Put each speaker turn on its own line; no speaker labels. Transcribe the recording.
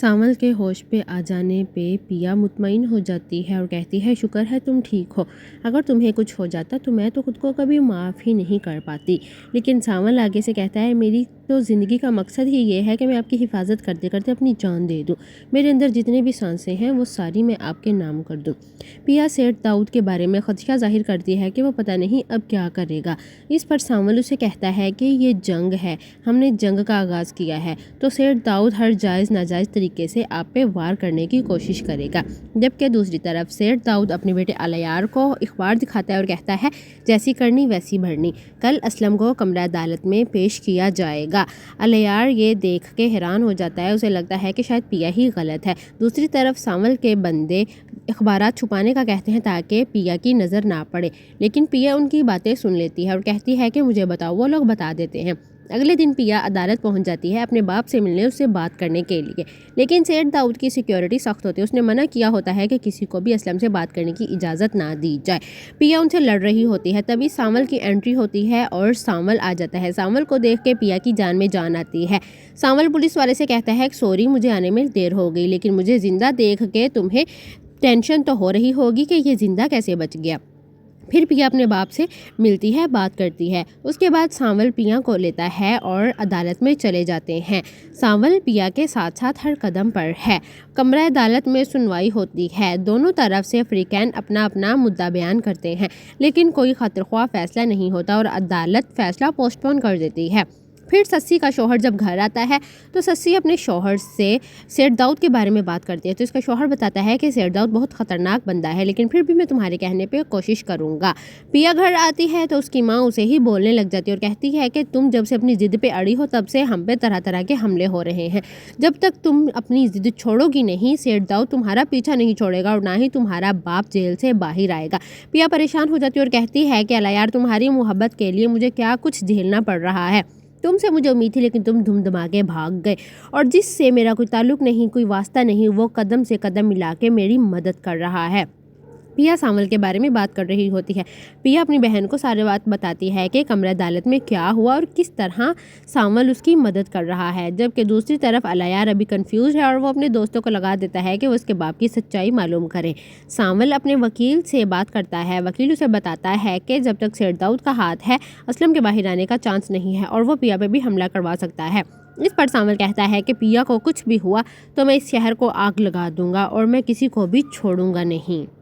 سانول کے ہوش پہ آ جانے پہ پیا مطمئن ہو جاتی ہے اور کہتی ہے شکر ہے تم ٹھیک ہو، اگر تمہیں کچھ ہو جاتا تو میں تو خود کو کبھی معاف ہی نہیں کر پاتی۔ لیکن سانول آگے سے کہتا ہے میری تو زندگی کا مقصد ہی یہ ہے کہ میں آپ کی حفاظت کرتے کرتے اپنی جان دے دوں، میرے اندر جتنے بھی سانسیں ہیں وہ ساری میں آپ کے نام کر دوں۔ پیا سیٹھ داؤد کے بارے میں خدشہ ظاہر کرتی ہے کہ وہ پتہ نہیں اب کیا کرے گا۔ اس پر سانول اسے کہتا ہے کہ یہ جنگ ہے، ہم نے جنگ کا آغاز کیا ہے تو سیٹھ داؤد ہر جائز ناجائز طریقے سے آپ پہ وار کرنے کی کوشش کرے گا۔ جبکہ دوسری طرف سیٹھ داؤد اپنے بیٹے الیار کو اخبار دکھاتا ہے اور کہتا ہے جیسی کرنی ویسی بھرنی، کل اسلم کو کمرہ عدالت میں پیش کیا جائے گا۔ الیار یہ دیکھ کے حیران ہو جاتا ہے، اسے لگتا ہے کہ شاید پیا ہی غلط ہے۔ دوسری طرف سانول کے بندے اخبارات چھپانے کا کہتے ہیں تاکہ پیا کی نظر نہ پڑے، لیکن پیا ان کی باتیں سن لیتی ہے اور کہتی ہے کہ مجھے بتاؤ۔ وہ لوگ بتا دیتے ہیں۔ اگلے دن پیا عدالت پہنچ جاتی ہے اپنے باپ سے ملنے، اس سے بات کرنے کے لیے، لیکن سیٹھ داؤد کی سیکیورٹی سخت ہوتی ہے۔ اس نے منع کیا ہوتا ہے کہ کسی کو بھی اسلم سے بات کرنے کی اجازت نہ دی جائے۔ پیا ان سے لڑ رہی ہوتی ہے، تبھی سانول کی انٹری ہوتی ہے اور سانول آ جاتا ہے۔ سانول کو دیکھ کے پیا کی جان میں جان آتی ہے۔ سانول پولیس والے سے کہتا ہے سوری مجھے آنے میں دیر ہو گئی، لیکن مجھے زندہ دیکھ کے تمہیں ٹینشن تو ہو رہی ہوگی کہ یہ زندہ کیسے بچ گیا۔ پھر پیا اپنے باپ سے ملتی ہے، بات کرتی ہے۔ اس کے بعد سانول پیا کو لیتا ہے اور عدالت میں چلے جاتے ہیں۔ سانول پیا کے ساتھ ساتھ ہر قدم پر ہے۔ کمرہ عدالت میں سنوائی ہوتی ہے، دونوں طرف سے فریقین اپنا اپنا مدعا بیان کرتے ہیں، لیکن کوئی خاطرخواہ فیصلہ نہیں ہوتا اور عدالت فیصلہ پوسٹ پون کر دیتی ہے۔ پھر سسی کا شوہر جب گھر آتا ہے تو سسی اپنے شوہر سے سیٹھ داؤد کے بارے میں بات کرتی ہے، تو اس کا شوہر بتاتا ہے کہ سیٹھ داؤد بہت خطرناک بندہ ہے، لیکن پھر بھی میں تمہارے کہنے پہ کوشش کروں گا۔ پیا گھر آتی ہے تو اس کی ماں اسے ہی بولنے لگ جاتی ہے اور کہتی ہے کہ تم جب سے اپنی ضد پہ اڑی ہو تب سے ہم پہ طرح طرح کے حملے ہو رہے ہیں، جب تک تم اپنی ضد چھوڑو گی نہیں سیٹھ داؤد تمہارا پیچھا نہیں چھوڑے گا اور نہ ہی تمہارا باپ جیل سے باہر آئے گا۔ پیا پریشان ہو جاتی ہے اور کہتی ہے کہ الیار تمہاری محبت کے لیے مجھے کیا کچھ جھیلنا پڑ رہا ہے، تم سے مجھے امید تھی لیکن تم دھم دھما کے بھاگ گئے، اور جس سے میرا کوئی تعلق نہیں، کوئی واسطہ نہیں، وہ قدم سے قدم ملا کے میری مدد کر رہا ہے۔ پیا سانول کے بارے میں بات کر رہی ہوتی ہے۔ پیا اپنی بہن کو سارے بات بتاتی ہے کہ کمرہ عدالت میں کیا ہوا اور کس طرح سانول اس کی مدد کر رہا ہے، جبکہ دوسری طرف الیار ابھی کنفیوز ہے اور وہ اپنے دوستوں کو لگا دیتا ہے کہ وہ اس کے باپ کی سچائی معلوم کریں۔ سانول اپنے وکیل سے بات کرتا ہے، وکیل اسے بتاتا ہے کہ جب تک سیٹھ داؤد کا ہاتھ ہے اسلم کے باہر آنے کا چانس نہیں ہے اور وہ پیا پہ بھی حملہ کروا سکتا ہے۔ اس پر سانول کہتا ہے کہ پیا کو کچھ بھی ہوا تو میں اس شہر کو آگ لگا دوں گا اور میں کسی کو بھی چھوڑوں گا نہیں۔